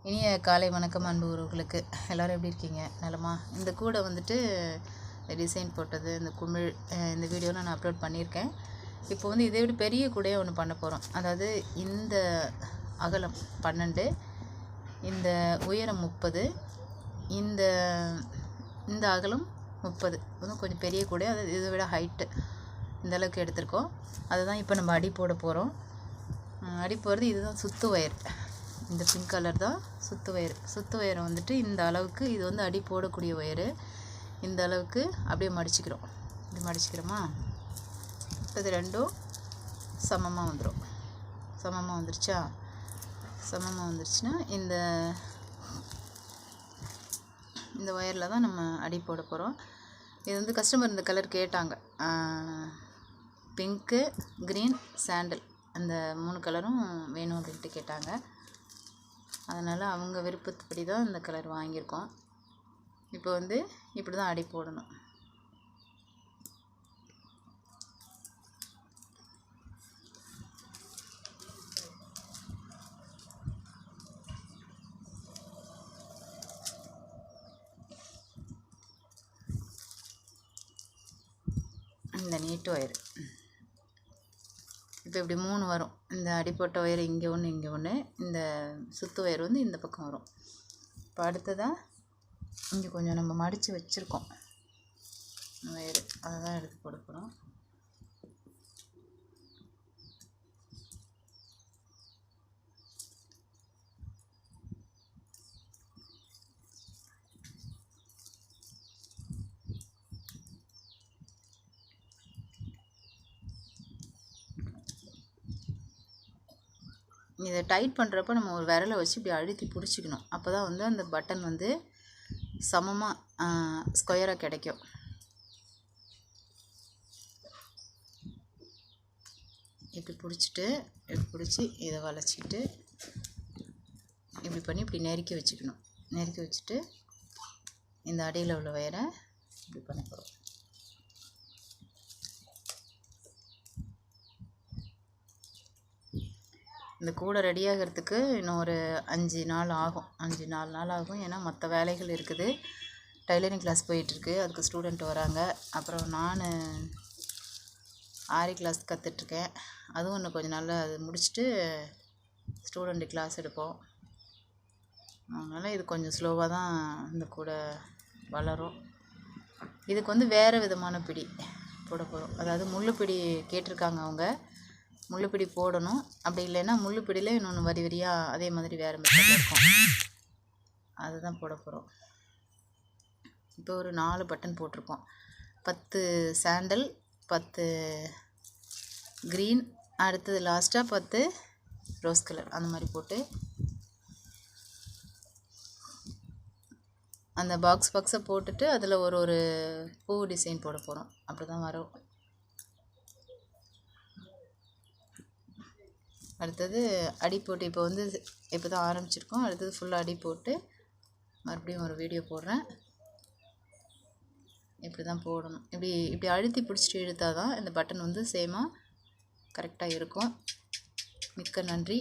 இனிய காலை வணக்கம் அன்பு உறவுகளுக்கு. எல்லோரும் எப்படி இருக்கீங்க? நலமா? இந்த கூடை வந்துட்டு டிசைன் போட்டது இந்த குமிழ் இந்த வீடியோவில் நான் அப்லோட் பண்ணியிருக்கேன். இப்போ வந்து இதை விட பெரிய கூடையை ஒன்று பண்ண போகிறோம். அதாவது இந்த அகலம் 12, இந்த உயரம் 30, இந்த இந்த அகலம் 30. வந்து கொஞ்சம் பெரிய கூடை, அது இதை விட ஹைட்டு இந்த அளவுக்கு எடுத்திருக்கோம். அதுதான் இப்போ நம்ம அடி போட போகிறோம். அடி போடுறது இதுதான் சுத்து ஒயர். இந்த பிங்க் கலர் தான் சுத்து ஒயர் வந்துட்டு இந்த அளவுக்கு. இது வந்து அடி போடக்கூடிய ஒயரு. இந்த அளவுக்கு அப்படியே மடிச்சுக்கிறோம். இப்படி மடிச்சுக்கிறோமா? இப்போ இது ரெண்டும் சமமாக வந்துடும். சமமாக வந்துருச்சுன்னா இந்த ஒயரில் தான் நம்ம அடி போட போகிறோம். இது வந்து கஸ்டமர் இந்த கலர் கேட்டாங்க. பிங்க்கு, க்ரீன், சாண்டல் அந்த 3 கலரும் வேணும் அப்படின்ட்டு கேட்டாங்க. அதனால் அவங்க விருப்பத்துப்படி தான் இந்த கலர் வாங்கியிருக்கோம். இப்போ வந்து இப்படி தான் அடி போடணும். இந்த நீட்டு ஒயர் இப்போ இப்படி 3 வரும். இந்த அடிப்பட்ட ஒயர் இங்கே ஒன்று, இங்கே ஒன்று. இந்த சுத்து ஒயர் வந்து இந்த பக்கம் வரும். இப்போ அடுத்ததாக இங்கே கொஞ்சம் நம்ம மடித்து வச்சுருக்கோம் ஒயர், அதை தான் எடுத்து போட போகிறோம். இதை டைட் பண்ணுறப்ப நம்ம ஒரு விரலை வச்சு இப்படி அழுத்தி பிடிச்சிக்கணும். அப்போ தான் வந்து அந்த பட்டன் வந்து சமமாக ஸ்கொயராக கிடைக்கும். இப்படி பிடிச்சி இதை வளைச்சிக்கிட்டு இப்படி பண்ணி இப்படி நெருக்கி வச்சுக்கணும். நெருக்கி வச்சுட்டு இந்த அடியில் உள்ள வயரை இப்படி பண்ண போகிறோம். இந்த கூடை ரெடியாகிறதுக்கு இன்னும் ஒரு 5 நாள் ஆகும். 4 நாள் ஆகும். ஏன்னா மற்ற வேலைகள் இருக்குது. டைலரிங் கிளாஸ் போயிட்டுருக்கு, அதுக்கு ஸ்டூடெண்ட் வராங்க. அப்புறம் நான் ஆரி கிளாஸ் கற்றுட்ருக்கேன். அதுவும் இன்னும் கொஞ்சம் நாளில் அது முடிச்சுட்டு ஸ்டூடெண்ட்டு கிளாஸ் எடுப்போம். அதனால் இது கொஞ்சம் ஸ்லோவாக தான் இந்த கூடை வளரும். இதுக்கு வந்து வேறு விதமான பிடி போட போகிறோம். அதாவது முள்ளுப்பிடி கேட்டிருக்காங்க அவங்க. முள்ளுப்பிடி போடணும். அப்படி இல்லைன்னா முள்ளுப்பிடியில் இன்னொன்று வரி வரியாக அதே மாதிரி வேறு மெத்தடில் இருக்கும். அதுதான் போட போகிறோம். இப்போ ஒரு 4 பட்டன் போட்டிருக்கோம். 10 சாண்டல், 10 க்ரீன், அடுத்தது லாஸ்ட்டாக 10 ரோஸ் கலர், அந்த மாதிரி போட்டு அந்த பாக்ஸை போட்டுட்டு அதில் ஒரு பூ டிசைன் போட போகிறோம். அப்படி தான் வரும். அடுத்தது அடி போட்டு இப்போ தான் ஆரம்பிச்சிருக்கோம். அடுத்தது ஃபுல்லாக அடி போட்டு மறுபடியும் ஒரு வீடியோ போடுறேன். இப்படி தான் போடணும். இப்படி அழுத்தி பிடிச்சிட்டு இழுத்தால் தான் இந்த பட்டன் வந்து சேமாக கரெக்டாக இருக்கும். மிக்க நன்றி.